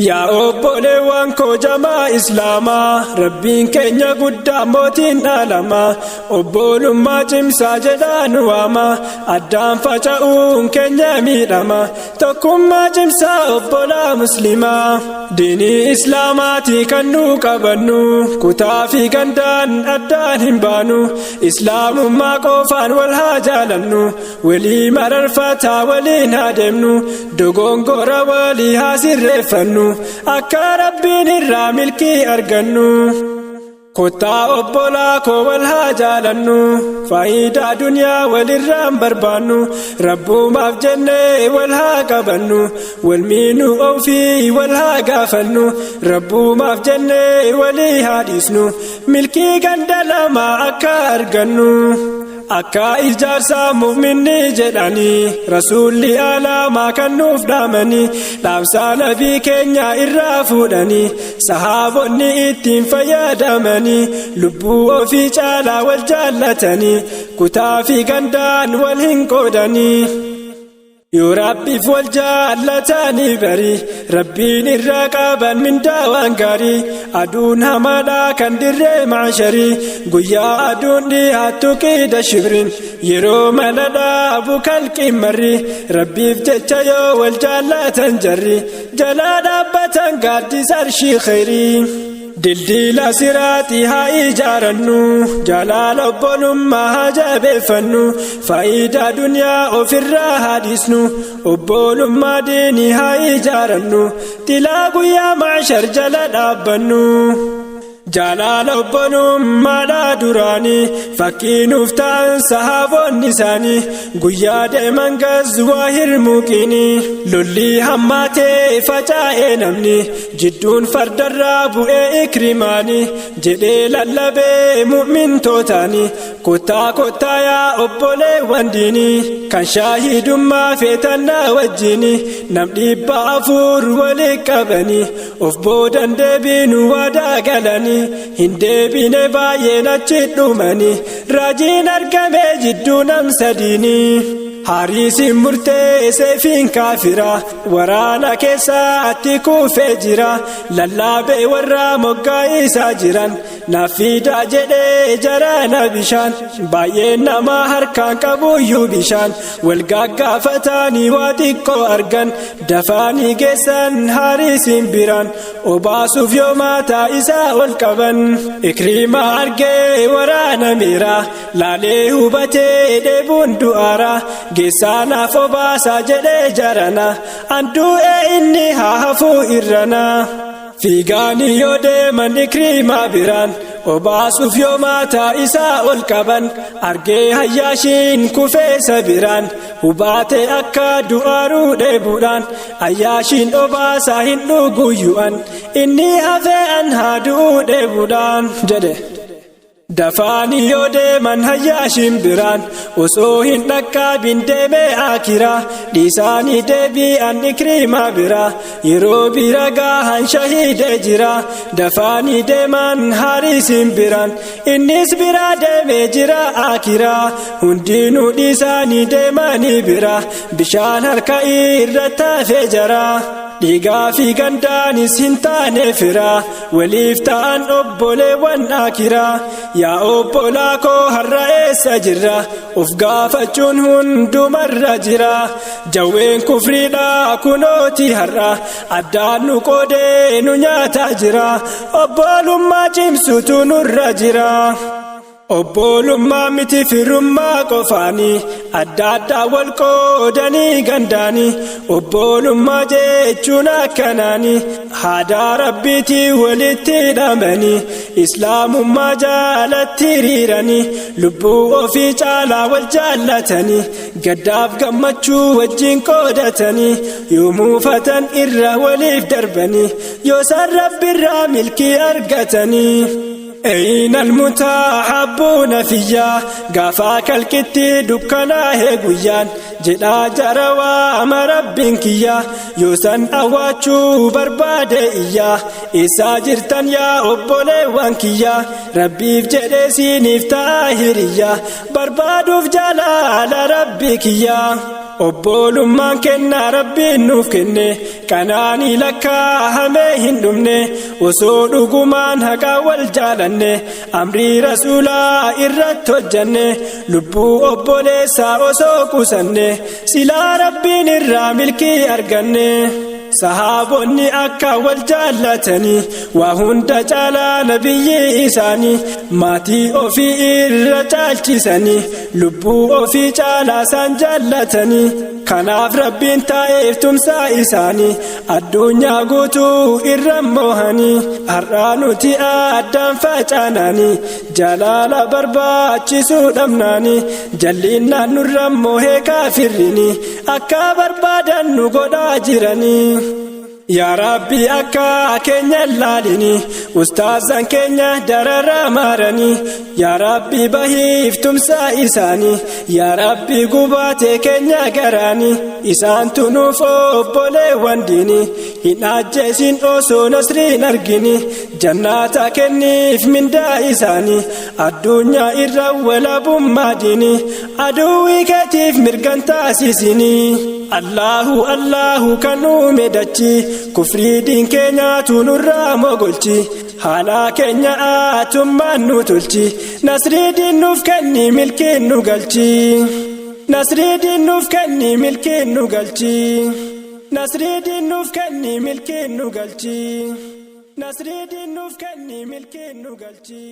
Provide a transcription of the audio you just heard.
Yaa obboleewwan koo jamaa islaamaa rabbiin keenya guddaa mootiin dhaalamaa obbolummaa cimsaa jedhaa nu waama addaan faca'uun keenya miidhama tokkummaa cimsaa obbolaa muslimaa diinii islaamaatii kan nu qabannu kutaa fi gandaan addaan hin baanu islaamummaa qofaan wal haa jaalannu walii mararfataa waliin haa deemnu dogongora walii haa sirreeffannu akka rabbiin irraa milkii argannu kottaa obbolaa koo wal haa jaalannu faayidaa duniyaa walirraan barbaannu rabbumaaf jennee wal haa qabannu wal miinuu ofii wal haa gaafannu rabbumaaf jennee walii haa dhiisnu milkii ganda lamaa akka argannu akka ijaarsa mu'minni jedhanii rasuulli alaamaa kan nuuf dhaamanii dhaamsaa nabii keenya irraa fuudhanii sahaabonni ittiin fayyadamanii lubbuu ofii caalaa wal jaallatanii kutaa fi gandaan wal hin qoodanii yoo rabbiif wal jaallatanii bari rabbiin irraa qaban mindaa waan gaarii aduun hamaadhaa kan dirree maasharii guyyaa aduun dhiyaattu qiida shibrin yeroo mana dhaabu kalqimmarri rabbiif jecha yoo wal jaallatan jarri jalaa dhaabbatan gaaddisa arshii khayrii dildila siraatii haa ijaarannu jalaala obbolummaa haa jabeeffannu faayidaa duniyaa ofirraa haa dhiisnu obbolummaa diinii haa ijaarannu tilaa guyyaa maashar jala dhaabbannu jalaala obbolummaadhaa duraanii fakkii nuuf ta'an sahaabonni isaanii guyyaa deeman gazwaa hirmuuqiinii lollii hammaatee faca'ee namni jidduun fardarraa bu'ee ikrimaanii jedhee lallabee mu'mintootaanii kottaa yaa obboleewwan diinii kan shaahidummaa feetannaa wajjiinii nam 400 walii qabanii of boodan deebiinu waadaa galanii hin deebine baay'een achi dhumanii raajiin argame jidduu nam sadiinii hariisiin murteessee fiin kaafira waraana keessatti kuufee jira lallaabee warra moggaa isaa jiran nafiidaa jedhee jaraana bishaan baay'een nama harkaan qabuyyuu bishaan wal gaggaafatanii waa xiqqoo argan dafaanii geessan hariisiin biraan obaasuuf yoo maataa isaa ol qaban ikrimaa argee waraana miira laalee hubatee dheebuun du'aara geessaanaaf obaasaa jedhee jarana andu'ee inni haa hafuu irrana fiigaanii yoo deeman ikrimaa biraan obaasuuf yoo maataa isaa ol qaban argee hayyaashiin kufeessa biraan hubaate akka du'aaruu dheebuudhaan hayyaashiin obaasaa hin dhuguyyu'an inni hafee an haa du'uu dheebuudhaan jedhe dafaanii yoo deeman hayyaashiin biraan osoo hin dhaqqabin deemee akiraa dhiisaanii deebi'an ikrimaa biraa yeroo bira gahan shahiidee jira dafaanii deeman hariisiin biraan innis biraa deemee jira akiraa hundinuu dhiisaanii deemanii biraa bishaan harka irratti hafee jaraa dhiigaa fi gandaanis hin taane firaa waliif ta'an obboleewwan akiraa yaa obbolaa koo har'a eessa jirra of gaafachuun hundumarra jira jawween kufriidhaa kunooti har'a addaan nu qoodee nu nyaataa jira obbolummaa cimsutu nurra jira obbolummaa miti firummaa qofaanii adda addaa wal qoodanii gandaanii obbolummaa jechuun akkanaanii haadaa rabbiitii walitti hidhamanii islaamummaa jaalatti hiriiranii lubbuu ofii caalaa wal jaallatanii gaddaaf gammachuu wajjin qoodatanii yoo muufatan irra waliif darbanii yoo san rabbirraa milkii argatanii أين المتحبون فيا غافا كالكتي دكنا هيغويان جدا جروا مربين كيا يوسن أواتشو برباد إيا إسا جرتن يا أبولي وانكيا ربي فجدسي نفتاهريا بربادو فجلال ربي كيا obbolummaan kennaa rabbiin nuuf kenne kanaanii lakkaa'amee hin dhumne osoo dhugumaan haqaa wal jaalanne amrii rasuulaa irratti hojjanne lubbuu obboleessaa osoo qusanne silaa rabbiin irraa milkii arganne. sahaabonni akka wal jaallatanii waa hunda caalaa nabiyyi isaanii maatii ofii irra caalchisanii lubbuu ofii caalaa isaan jaallatanii kanaaf rabbiin taa'eef tumsaa isaanii addunyaa guutuu irra moohanii har'aa nuti addaan facaananii jaalala barbaachisuu dhabnaanii jallinnaan nurra moohee kaafirrini akka barbaadan nu godhaa jiranii. yaa rabbi akka keenya laalini ustaazan keenya darara maaranii yaa rabbi bahiif tumsaa isaanii yaa rabbi gubaatee keenya garaanii isaan tunuuf obboleewwan diini hin ajjeesin osoo nasriin argini jannaata kenniif mindaa isaanii addunyaa irra walabummaa diini aduwwii keetiif mirgan taasisini. Allahu kan uume dachii kufrii diin keenyaatu nurraa mogolchi haala keenya aatummaan nu tolchi nasrii diin nuuf kenni milkiin nu galchi nasrii diin nuuf kenni milkiin nu galchi nasrii diin nuuf kenni milkiin nu galchi nasrii diin nuuf kenni milkiin nu galchi.